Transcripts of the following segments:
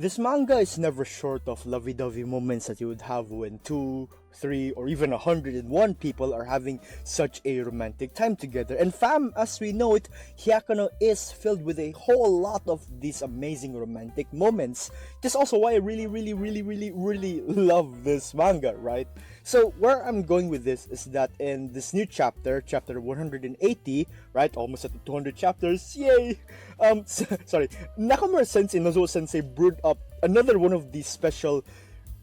This manga is never short of lovey-dovey moments that you would have when two, three, or even 101 people are having such a romantic time together. And fam, as we know it, Hyakuno is filled with a whole lot of these amazing romantic moments. That's also why I really love this manga, right? So where I'm going with this is that in this new chapter, chapter 180, right, almost at the 200 chapters, yay! Sorry, Nakamura Sensei, Nozuo Sensei brewed up another one of these special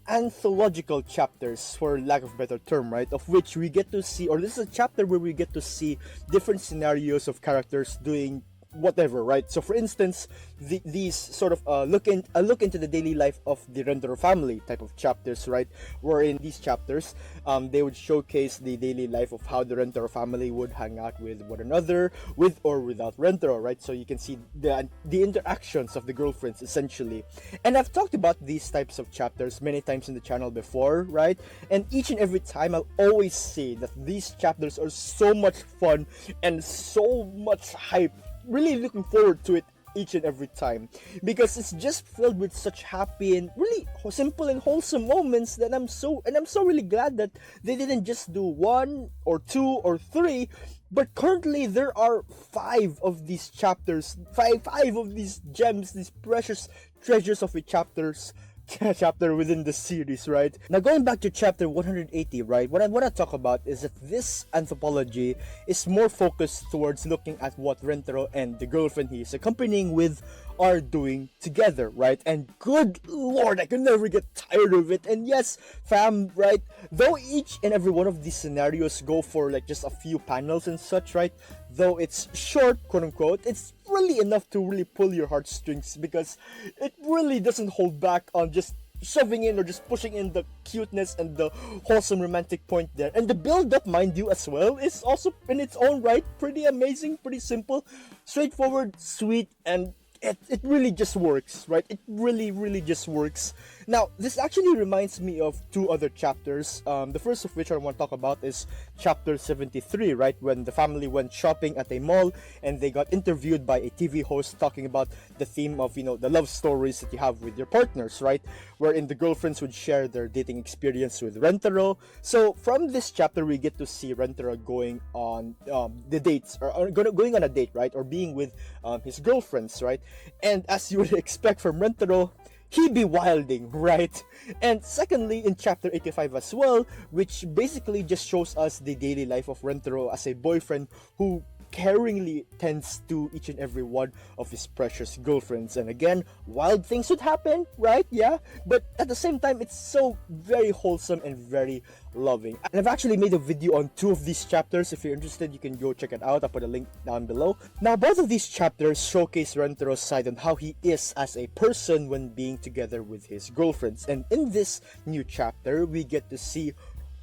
anthological chapters, for lack of a better term, right, of which we get to see, or this is a chapter where we get to see different scenarios of characters doing whatever, right? So for instance, these sort of look into the daily life of the Rentarou family type of chapters, right? Where in these chapters, they would showcase the daily life of how the Rentarou family would hang out with one another, with or without Rentarou, right? So you can see the interactions of the girlfriends essentially. And I've talked about these types of chapters many times in the channel before, right? And each and every time I'll always say that these chapters are so much fun and so much hype. Really looking forward to it each and every time, because it's just filled with such happy and really simple and wholesome moments that I'm so really glad that they didn't just do one or two or three, but currently there are five of these chapters, five of these gems, these precious treasures of a chapter within the series, right? Now going back to chapter 180, right, what I want to talk about is that this anthropology is more focused towards looking at what Rentarou and the girlfriend he is accompanying with are doing together, right? And good lord, I can never get tired of it. And yes, fam, right, though each and every one of these scenarios go for like just a few panels and such, right, though it's short, quote unquote, it's really enough to really pull your heartstrings, because it really doesn't hold back on just shoving in or just pushing in the cuteness and the wholesome romantic point there. And the build up, mind you, as well, is also in its own right pretty amazing, pretty simple, straightforward, sweet, and it really just works, right? It really just works. Now, this actually reminds me of two other chapters. The first of which I want to talk about is chapter 73, right? When the family went shopping at a mall and they got interviewed by a TV host talking about the theme of, the love stories that you have with your partners, right? Wherein the girlfriends would share their dating experience with Rentarou. So from this chapter, we get to see Rentarou going on the dates, or going on a date, right? Or being with his girlfriends, right? And as you would expect from Rentarou, he be wilding, right? And secondly, in chapter 85 as well, which basically just shows us the daily life of Rentarou as a boyfriend who caringly tends to each and every one of his precious girlfriends. And again, wild things would happen, right? Yeah, but at the same time, it's so very wholesome and very loving. And I've actually made a video on two of these chapters. If you're interested, you can go check it out. I'll put a link down below. Now, both of these chapters showcase Rentarou's side on how he is as a person when being together with his girlfriends. And in this new chapter, we get to see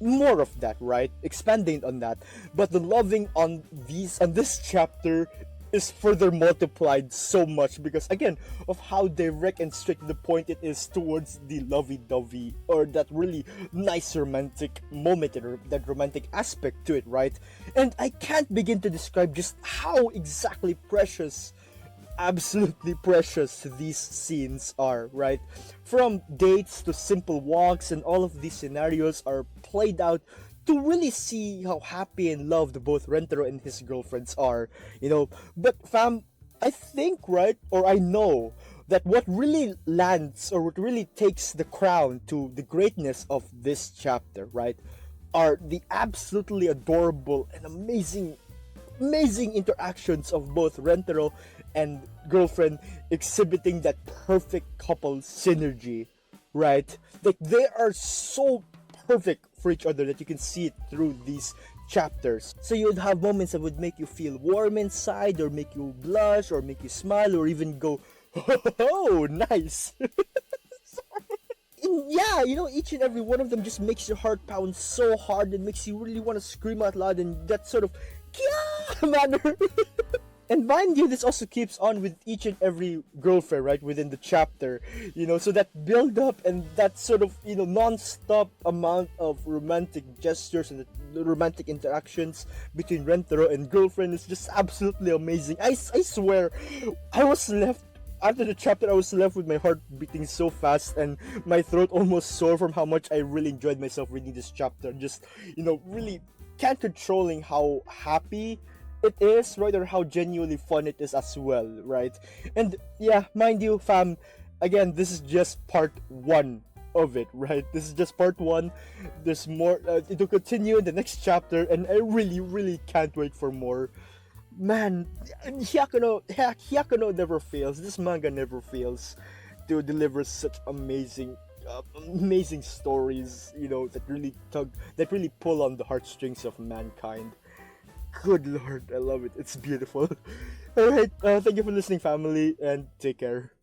more of that, right? Expanding on that. But the loving on this chapter is further multiplied so much because, again, of how direct and straight to the point it is towards the lovey-dovey, or that really nice romantic moment, or that romantic aspect to it, right? And I can't begin to describe just how exactly precious, absolutely precious, these scenes are, right? From dates to simple walks, and all of these scenarios are played out to really see how happy and loved both Rentarou and his girlfriends are, But fam, I think, right, or I know that what really lands, or what really takes the crown to the greatness of this chapter, right, are the absolutely adorable and amazing interactions of both Rentarou and girlfriend, exhibiting that perfect couple synergy, right? Like, they are so perfect for each other that you can see it through these chapters. So you would have moments that would make you feel warm inside, or make you blush, or make you smile, or even go, oh, nice. Yeah, each and every one of them just makes your heart pound so hard and makes you really want to scream out loud in that sort of Kya manner. And mind you, this also keeps on with each and every girlfriend, right, within the chapter, so that build up and that sort of, non-stop amount of romantic gestures and the romantic interactions between Rentarou and girlfriend is just absolutely amazing. I swear, after the chapter, I was left with my heart beating so fast and my throat almost sore from how much I really enjoyed myself reading this chapter. Just, really can't controlling how happy it is, right? Or how genuinely fun it is as well, right? And yeah, mind you, fam, again, this is just part one of it, right? This is just part one. There's more. It will continue in the next chapter, and I really, really can't wait for more. Man, Hyakuno never fails. This manga never fails to deliver such amazing stories. That really pull on the heartstrings of mankind. Good lord, I love it. It's beautiful. All right, thank you for listening, family, and take care.